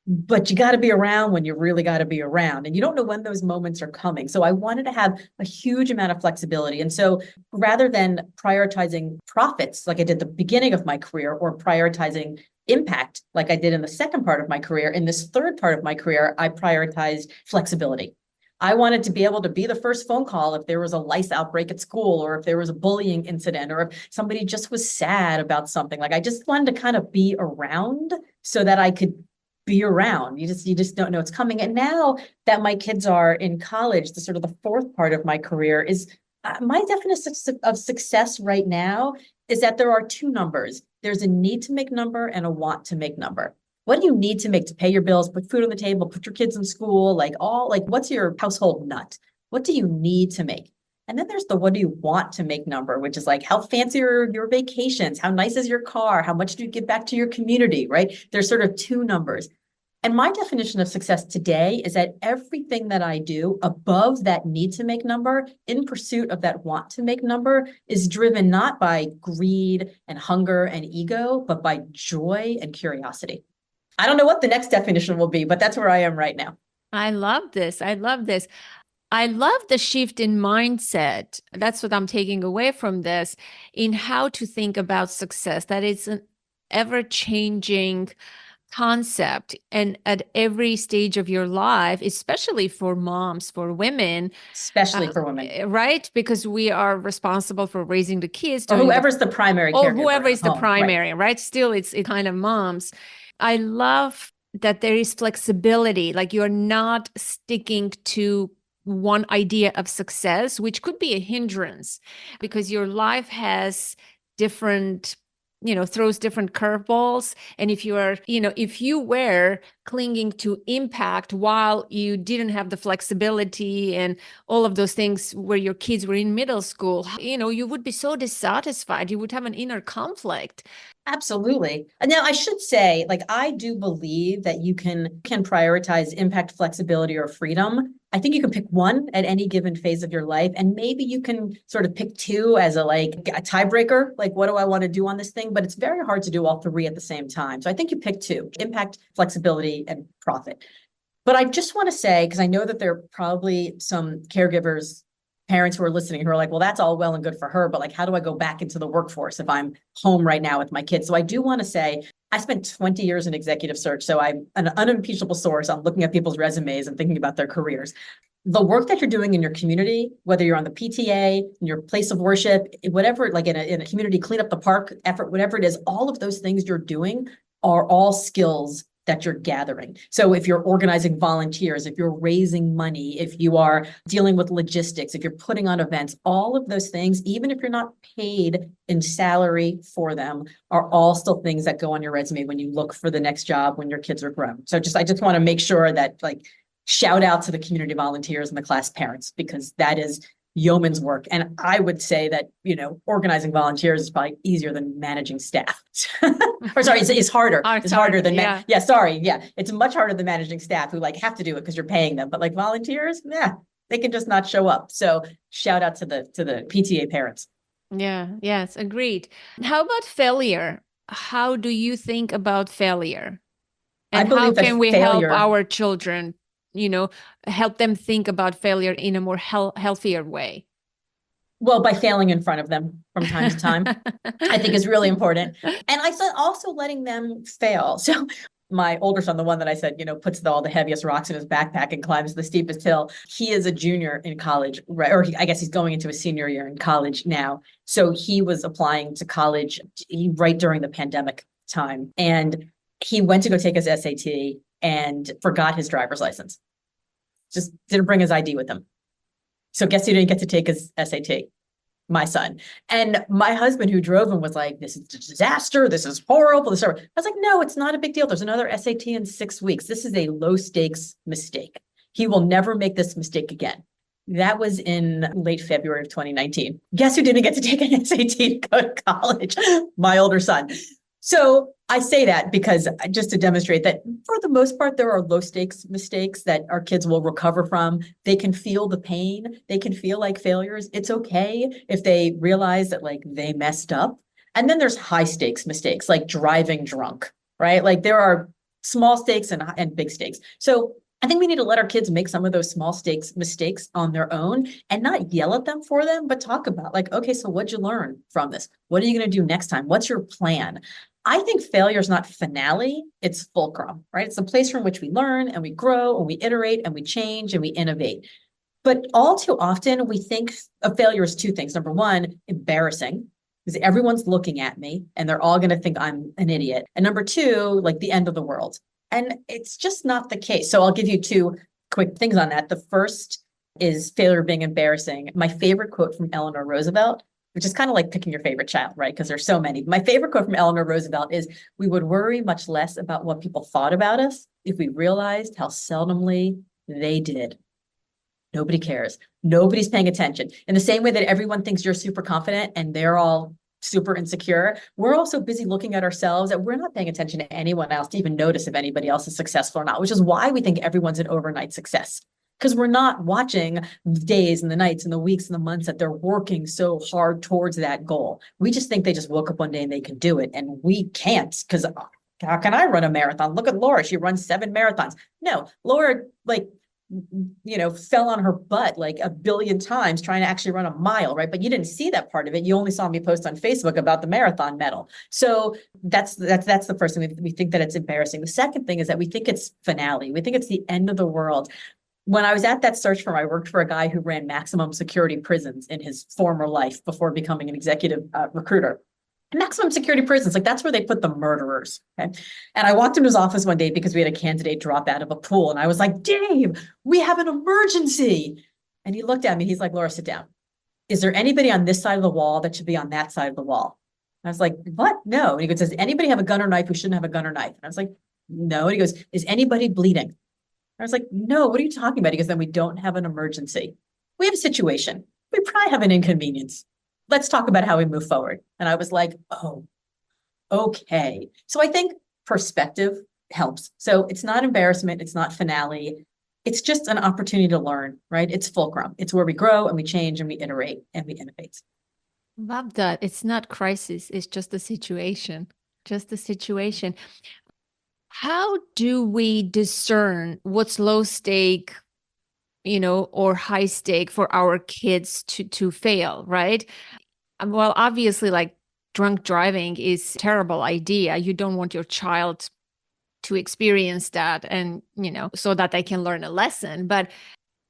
but you got to be around when you really got to be around. And you don't know when those moments are coming. So I wanted to have a huge amount of flexibility. And so rather than prioritizing profits, like I did the beginning of my career, or prioritizing impact, like I did in the second part of my career, in this third part of my career, I prioritized flexibility. I wanted to be able to be the first phone call if there was a lice outbreak at school, or if there was a bullying incident, or if somebody just was sad about something. Like I just wanted to kind of be around so that I could be around. You just don't know it's coming. And now that my kids are in college, the sort of the fourth part of my career is my definition of success right now is that there are two numbers. There's a need to make number and a want to make number. What do you need to make to pay your bills, put food on the table, put your kids in school, what's your household nut? What do you need to make? And then there's the what do you want to make number, which is like, how fancy are your vacations? How nice is your car? How much do you give back to your community, right? There's sort of two numbers. And my definition of success today is that everything that I do above that need to make number, in pursuit of that want to make number, is driven not by greed and hunger and ego, but by joy and curiosity. I don't know what the next definition will be, but that's where I am right now. I love this. I love this. I love the shift in mindset. That's what I'm taking away from this, in how to think about success, that it's an ever-changing concept, and at every stage of your life, especially for moms, for women, Especially for women. right? Because we are responsible for raising the kids, Or whoever's the primary or caregiver whoever at is the home, right? primary, right? Still, it's kind of moms. I love that there is flexibility, like you're not sticking to one idea of success, which could be a hindrance because your life has different, throws different curveballs. And if you are, if you were clinging to impact while you didn't have the flexibility and all of those things where your kids were in middle school, you would be so dissatisfied. You would have an inner conflict. Absolutely. And now I should say, like, I do believe that you can prioritize impact, flexibility, or freedom. I think you can pick one at any given phase of your life. And maybe you can sort of pick two as a tiebreaker. Like, what do I want to do on this thing? But it's very hard to do all three at the same time. So I think you pick two: impact, flexibility, and profit. But I just want to say, because I know that there are probably some caregivers, parents who are listening, who are like, well, that's all well and good for her, but like, how do I go back into the workforce if I'm home right now with my kids? So I do want to say, I spent 20 years in executive search. So I'm an unimpeachable source on looking at people's resumes and thinking about their careers. The work that you're doing in your community, whether you're on the PTA, in your place of worship, whatever, like in a community, clean up the park effort, whatever it is, all of those things you're doing are all skills that you're gathering. So if you're organizing volunteers, if you're raising money, if you are dealing with logistics, if you're putting on events, all of those things, even if you're not paid in salary for them, are all still things that go on your resume when you look for the next job when your kids are grown. So I just want to make sure that, like, shout out to the community volunteers and the class parents, because that is yeoman's work. And I would say that, organizing volunteers is probably easier than managing staff. Or sorry, it's harder. It's harder than, it's much harder than managing staff who have to do it because you're paying them. But like volunteers, they can just not show up. So shout out to the PTA parents. Yeah, yes, agreed. How about failure? How do you think about failure? And how can we help our children, help them think about failure in a more healthier way? Well, by failing in front of them from time to time, I think is really important. And I said also letting them fail. So my older son, the one that I said, puts all the heaviest rocks in his backpack and climbs the steepest hill, he is a junior in college, right? Or I guess he's going into his senior year in college now. So he was applying to college right during the pandemic time. And he went to go take his SAT and forgot his driver's license. Just didn't bring his ID with him. So guess who didn't get to take his SAT? My son. And my husband, who drove him, was like, this is a disaster. This is horrible. I was like, no, it's not a big deal. There's another SAT in 6 weeks. This is a low stakes mistake. He will never make this mistake again. That was in late February of 2019. Guess who didn't get to take an SAT to go to college? My older son. So I say that because just to demonstrate that for the most part, there are low stakes mistakes that our kids will recover from. They can feel the pain. They can feel like failures. It's okay if they realize that they messed up. And then there's high stakes mistakes like driving drunk, right? Like there are small stakes and big stakes. So I think we need to let our kids make some of those small stakes mistakes on their own and not yell at them for them, but talk about like, okay, so what'd you learn from this? What are you going to do next time? What's your plan? I think failure is not finale, it's fulcrum, right? It's the place from which we learn and we grow and we iterate and we change and we innovate. But all too often, we think of failure as two things. Number one, embarrassing, because everyone's looking at me and they're all going to think I'm an idiot. And number two, like the end of the world. And it's just not the case. So I'll give you two quick things on that. The first is failure being embarrassing. My favorite quote from Eleanor Roosevelt, which is kind of like picking your favorite child, right? Because there's so many. My favorite quote from Eleanor Roosevelt is, "We would worry much less about what people thought about us if we realized how seldomly they did." Nobody cares. Nobody's paying attention. In the same way that everyone thinks you're super confident and they're all super insecure, we're also busy looking at ourselves that we're not paying attention to anyone else to even notice if anybody else is successful or not, which is why we think everyone's an overnight success. Because we're not watching the days and the nights and the weeks and the months that they're working so hard towards that goal. We just think they just woke up one day and they can do it. And we can't, because how can I run a marathon? Look at Laura. She runs 7 marathons. No, Laura, fell on her butt like a billion times trying to actually run a mile, right? But you didn't see that part of it. You only saw me post on Facebook about the marathon medal. So that's the first thing. We think that it's embarrassing. The second thing is that we think it's finale. We think it's the end of the world. When I was at that search firm, I worked for a guy who ran maximum security prisons in his former life before becoming an executive recruiter. Maximum security prisons, like that's where they put the murderers. Okay. And I walked into his office one day because we had a candidate drop out of a pool. And I was like, "Dave, we have an emergency." And he looked at me. He's like, "Laura, sit down. Is there anybody on this side of the wall that should be on that side of the wall?" And I was like, "What? No." And he goes, "Does anybody have a gun or knife who shouldn't have a gun or knife?" And I was like, "No." And he goes, "Is anybody bleeding?" I was like, "No, what are you talking about?" He goes, "Then we don't have an emergency. We have a situation. We probably have an inconvenience. Let's talk about how we move forward." And I was like, "Oh, okay." So I think perspective helps. So it's not embarrassment. It's not finale. It's just an opportunity to learn, right? It's fulcrum. It's where we grow and we change and we iterate and we innovate. Love that. It's not crisis. It's just a situation. Just a situation. How do we discern what's low stake, or high stake for our kids to fail, right? Well, obviously, like drunk driving is a terrible idea. You don't want your child to experience that and, so that they can learn a lesson. But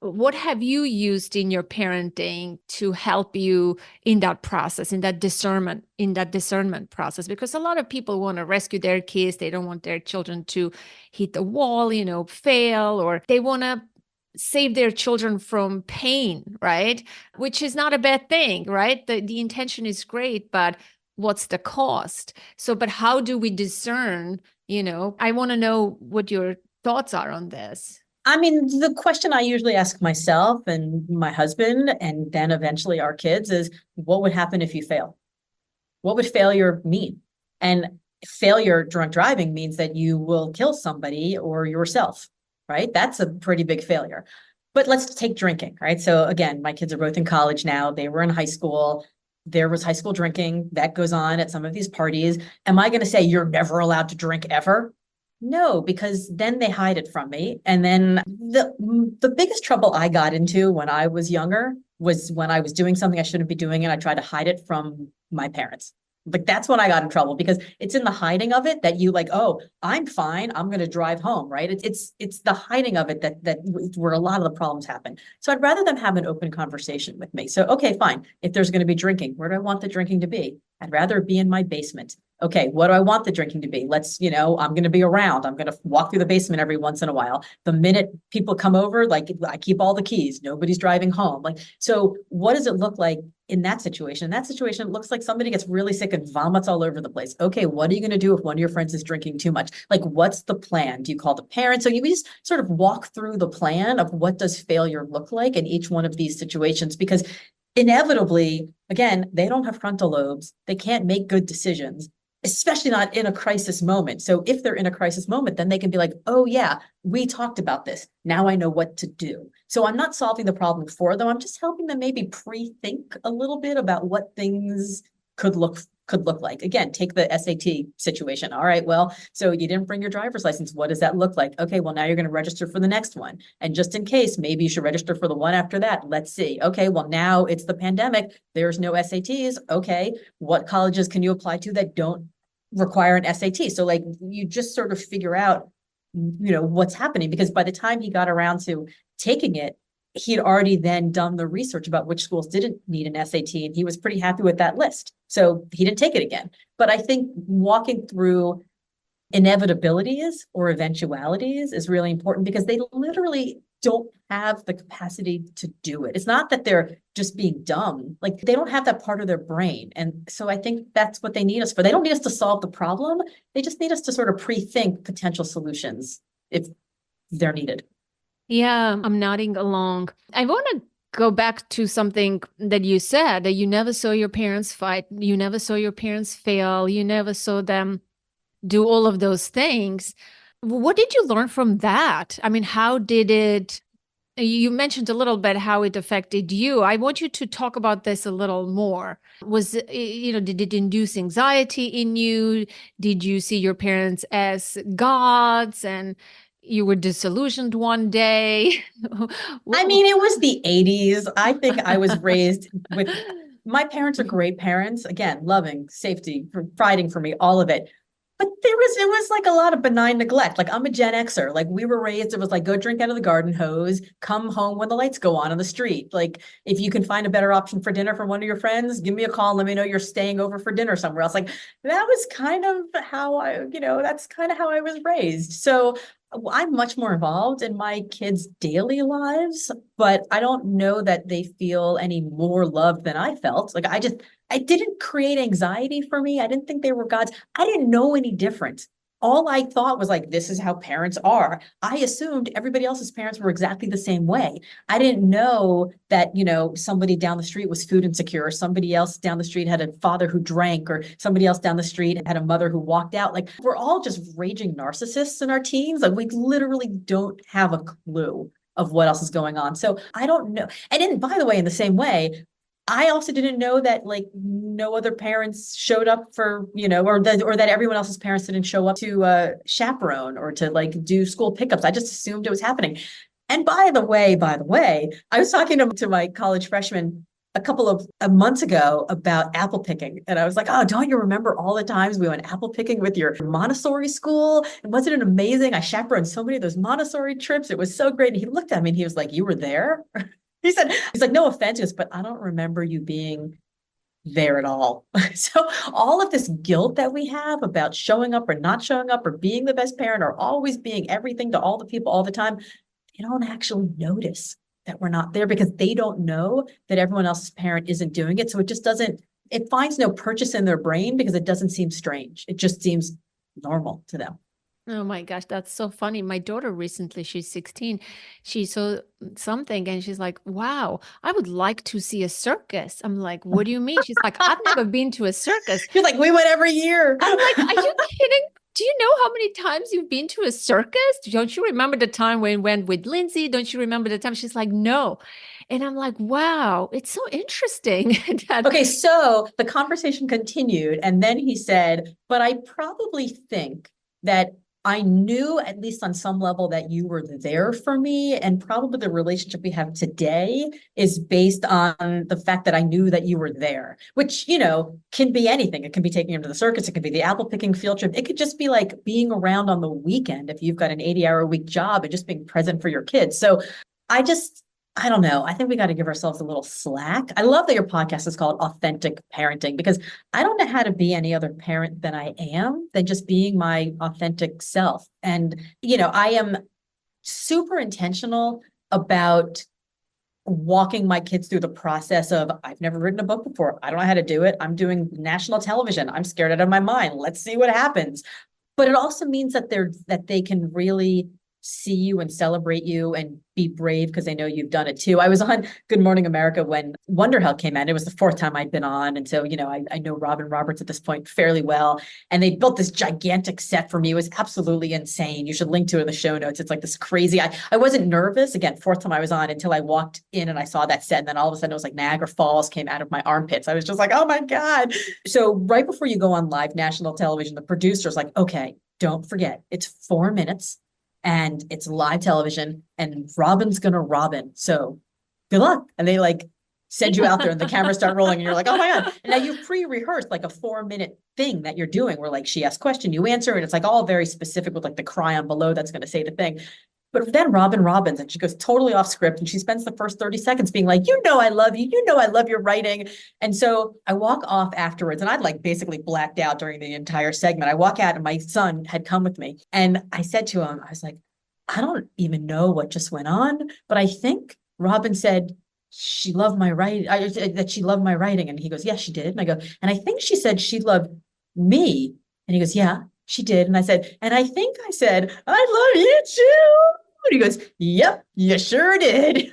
what have you used in your parenting to help you in that process, in that discernment process? Because a lot of people want to rescue their kids. They don't want their children to hit the wall, fail, or they want to save their children from pain, right? Which is not a bad thing, right? The intention is great, but what's the cost? So, but how do we discern, I want to know what your thoughts are on this. I mean, the question I usually ask myself and my husband, and then eventually our kids, is what would happen if you fail? What would failure mean? And failure drunk driving means that you will kill somebody or yourself, right? That's a pretty big failure. But let's take drinking, right? So again, my kids are both in college now. They were in high school. There was high school drinking that goes on at some of these parties. Am I going to say you're never allowed to drink ever? No, because then they hide it from me. And then the biggest trouble I got into when I was younger was when I was doing something I shouldn't be doing and I tried to hide it from my parents. Like that's when I got in trouble, because it's in the hiding of it that you like, "Oh, I'm fine. I'm going to drive home." Right. It's the hiding of it that where a lot of the problems happen. So I'd rather them have an open conversation with me. So, okay, fine. If there's going to be drinking, where do I want the drinking to be? I'd rather be in my basement. Okay, what do I want the drinking to be? I'm going to be around. I'm going to walk through the basement every once in a while. The minute people come over, like I keep all the keys. Nobody's driving home. So what does it look like in that situation? In that situation, it looks like somebody gets really sick and vomits all over the place. Okay, what are you going to do if one of your friends is drinking too much? Like, what's the plan? Do you call the parents? So you just sort of walk through the plan of what does failure look like in each one of these situations, because inevitably, again, they don't have frontal lobes. They can't make good decisions, especially not in a crisis moment. So if they're in a crisis moment, then they can be like, "Oh yeah, we talked about this. Now I know what to do." So I'm not solving the problem for them. I'm just helping them maybe pre-think a little bit about what things could look could look like. Again, take the SAT situation. All right, well, so you didn't bring your driver's license. What does that look like? Okay, well, now you're going to register for the next one. And just in case, maybe you should register for the one after that. Let's see. Okay, well, now it's the pandemic. There's no SATs. Okay, what colleges can you apply to that don't require an SAT? So like you just sort of figure out, what's happening, because by the time he got around to taking it, he'd already then done the research about which schools didn't need an SAT, and he was pretty happy with that list. So he didn't take it again. But I think walking through inevitabilities or eventualities is really important, because they literally don't have the capacity to do it. It's not that they're just being dumb. Like they don't have that part of their brain. And so I think that's what they need us for. They don't need us to solve the problem. They just need us to sort of pre-think potential solutions if they're needed. Yeah, I'm nodding along. I want to go back to something that you said, that you never saw your parents fight. You never saw your parents fail. You never saw them do all of those things. What did you learn from that? I mean, how did it, you mentioned a little bit how it affected you. I want you to talk about this a little more. Did it induce anxiety in you? Did you see your parents as gods and you were disillusioned one day? I mean, it was the 80s. I think I was raised with, my parents are great parents. Again, loving, safety, providing for me, all of it. But it was like a lot of benign neglect. Like I'm a Gen Xer. Like we were raised, it was like, go drink out of the garden hose, come home when the lights go on the street. Like if you can find a better option for dinner from one of your friends, give me a call and let me know you're staying over for dinner somewhere else. Like that was kind of how that's kind of how I was raised. So I'm much more involved in my kids' daily lives, but I don't know that they feel any more loved than I felt. Like I didn't create anxiety for me. I didn't think they were gods. I didn't know any different. All I thought was like, this is how parents are. I assumed everybody else's parents were exactly the same way. I didn't know that, somebody down the street was food insecure, or somebody else down the street had a father who drank, or somebody else down the street had a mother who walked out. Like we're all just raging narcissists in our teens. Like we literally don't have a clue of what else is going on. So I don't know. And then, by the way, in the same way, I also didn't know that like no other parents showed up for, or that everyone else's parents didn't show up to chaperone or to like do school pickups. I just assumed it was happening. And by the way, I was talking to my college freshman a couple of months ago about apple picking. And I was like, oh, don't you remember all the times we went apple picking with your Montessori school? And wasn't it amazing? I chaperoned so many of those Montessori trips. It was so great. And he looked at me and he was like, you were there? He's like, no offense, but I don't remember you being there at all. So all of this guilt that we have about showing up or not showing up or being the best parent or always being everything to all the people all the time, they don't actually notice that we're not there because they don't know that everyone else's parent isn't doing it. So it finds no purchase in their brain because it doesn't seem strange. It just seems normal to them. Oh my gosh, that's so funny. My daughter recently, she's 16, she saw something and she's like, wow, I would like to see a circus. I'm like, what do you mean? She's like, I've never been to a circus. You're like, we went every year. I'm like, are you kidding? Do you know how many times you've been to a circus? Don't you remember the time when we went with Lindsay? Don't you remember the time? She's like, no. And I'm like, wow, it's so interesting. Okay, so the conversation continued. And then he said, but I probably think that I knew, at least on some level, that you were there for me. And probably the relationship we have today is based on the fact that I knew that you were there, which, can be anything. It can be taking him to the circus. It could be the apple picking field trip. It could just be like being around on the weekend if you've got an 80-hour-a-week job and just being present for your kids. So I don't know. I think we got to give ourselves a little slack. I love that your podcast is called Authentic Parenting because I don't know how to be any other parent than I am, than just being my authentic self. And, I am super intentional about walking my kids through the process of, I've never written a book before. I don't know how to do it. I'm doing national television. I'm scared out of my mind. Let's see what happens. But it also means that they can really see you and celebrate you and be brave because they know you've done it too. I was on Good Morning America when Wonder Hell came out. It was the fourth time I'd been on. And so, I know Robin Roberts at this point fairly well. And they built this gigantic set for me. It was absolutely insane. You should link to it in the show notes. It's like this crazy, I wasn't nervous. Again, fourth time I was on until I walked in and I saw that set. And then all of a sudden it was like Niagara Falls came out of my armpits. I was just like, oh my God. So right before you go on live national television, the producer's like, okay, don't forget, it's 4 minutes. And it's live television and Robin's going to Robin. So good luck. And they like send you out there and the cameras start rolling and you're like, oh my God. And now you've pre-rehearsed like a 4-minute thing that you're doing where like she asks question, you answer, and it's like all very specific with like the cryon below that's going to say the thing. But then Robin Robbins, and she goes totally off script and she spends the first 30 seconds being like, I love you. I love your writing. And so I walk off afterwards and I'd like basically blacked out during the entire segment. I walk out and my son had come with me. And I said to him, I was like, I don't even know what just went on, but I think Robin said she loved my writing, that she loved my writing. And he goes, yes, she did. And I go, and I think she said she loved me. And he goes, yeah, she did. And I said, and I think I said, I love you too. And he goes, yep, you sure did.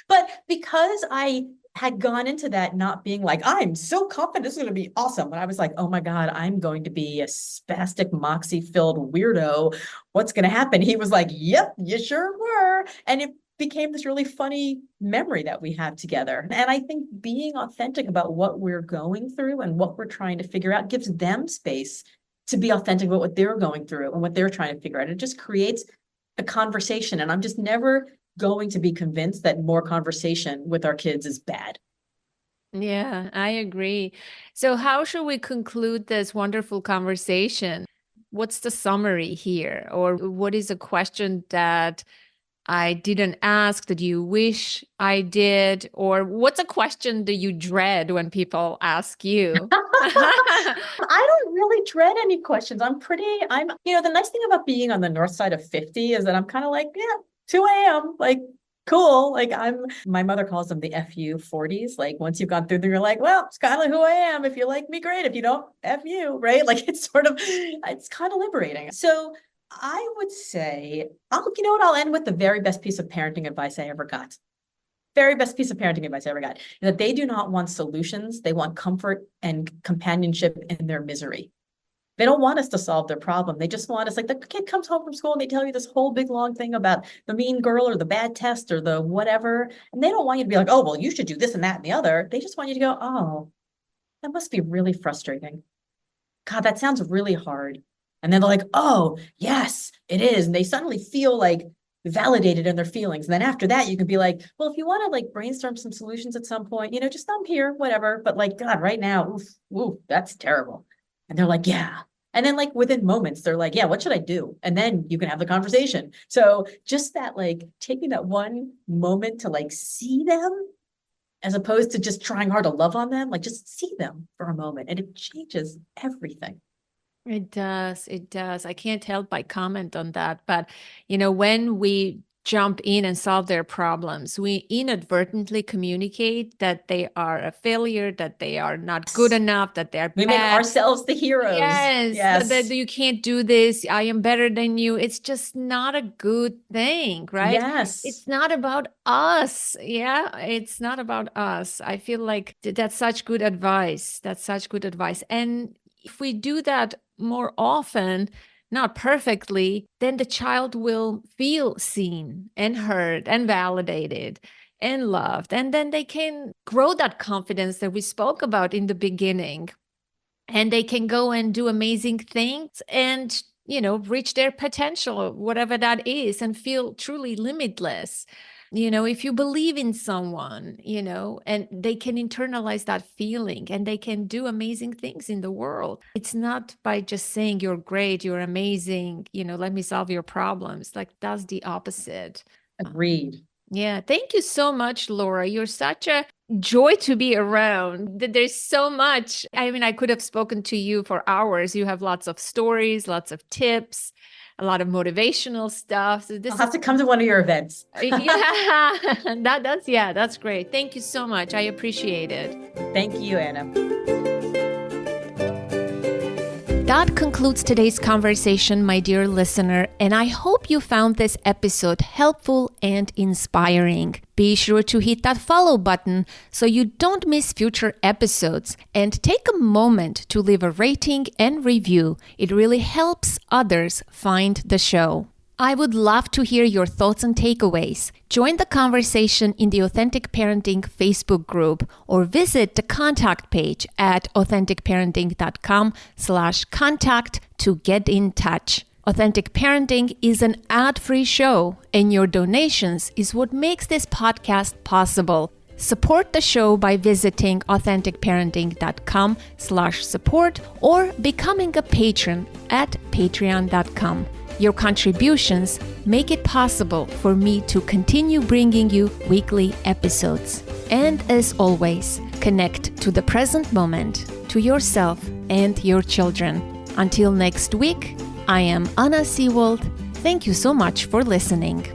But because I had gone into that not being like, I'm so confident this is going to be awesome. And I was like, oh my God, I'm going to be a spastic moxie-filled weirdo. What's going to happen? He was like, yep, you sure were. And it became this really funny memory that we have together. And I think being authentic about what we're going through and what we're trying to figure out gives them space to be authentic about what they're going through and what they're trying to figure out. It just creates a conversation. And I'm just never going to be convinced that more conversation with our kids is bad. Yeah, I agree. So how should we conclude this wonderful conversation? What's the summary here? Or what is a question that I didn't ask that you wish I did? Or what's a question that you dread when people ask you? I don't really dread any questions. The nice thing about being on the north side of 50 is that I'm kind of like, yeah, 2 a.m. like cool. Like my mother calls them the FU 40s. Like once you've gone through them, you're like, well, it's kind of who I am. If you like me, great. If you don't, F you, right? Like it's kind of liberating. So I would say, I'll end with the very best piece of parenting advice I ever got. Very best piece of parenting advice I ever got, that they do not want solutions. They want comfort and companionship in their misery. They don't want us to solve their problem. They just want us, like the kid comes home from school and they tell you this whole big long thing about the mean girl or the bad test or the whatever. And they don't want you to be like, oh, well, you should do this and that and the other. They just want you to go, oh, that must be really frustrating. God, that sounds really hard. And then they're like, oh, yes, it is. And they suddenly feel like validated in their feelings. And then after that, you can be like, well, if you want to like brainstorm some solutions at some point, just I'm here, whatever. But like, God, right now, oof, that's terrible. And they're like, yeah. And then like within moments, they're like, yeah, what should I do? And then you can have the conversation. So just that, like taking that one moment to like see them as opposed to just trying hard to love on them, like just see them for a moment and it changes everything. It does. It does. I can't help but comment on that. But, when we jump in and solve their problems, we inadvertently communicate that they are a failure, that they are not good enough, that they're We bad. make ourselves the heroes. Yes. That you can't do this. I am better than you. It's just not a good thing, right? Yes. It's not about us. Yeah. It's not about us. I feel like that's such good advice. That's such good advice. And if we do that more often, not perfectly, then the child will feel seen and heard and validated and loved. And then they can grow that confidence that we spoke about in the beginning. And they can go and do amazing things and, reach their potential, whatever that is, and feel truly limitless. If you believe in someone, and they can internalize that feeling and they can do amazing things in the world. It's not by just saying you're great, you're amazing, let me solve your problems. Like that's the opposite. Agreed. Yeah. Thank you so much, Laura. You're such a joy to be around. There's so much. I mean, I could have spoken to you for hours. You have lots of stories, lots of tips, a lot of motivational stuff. So I'll have to come to one of your events. Yeah, that's great. Thank you so much. I appreciate it. Thank you, Anna. That concludes today's conversation, my dear listener, and I hope you found this episode helpful and inspiring. Be sure to hit that follow button so you don't miss future episodes, and take a moment to leave a rating and review. It really helps others find the show. I would love to hear your thoughts and takeaways. Join the conversation in the Authentic Parenting Facebook group or visit the contact page at authenticparenting.com/contact to get in touch. Authentic Parenting is an ad-free show, and your donations is what makes this podcast possible. Support the show by visiting authenticparenting.com/support or becoming a patron at patreon.com. Your contributions make it possible for me to continue bringing you weekly episodes. And as always, connect to the present moment, to yourself and your children. Until next week, I am Anna Seewald. Thank you so much for listening.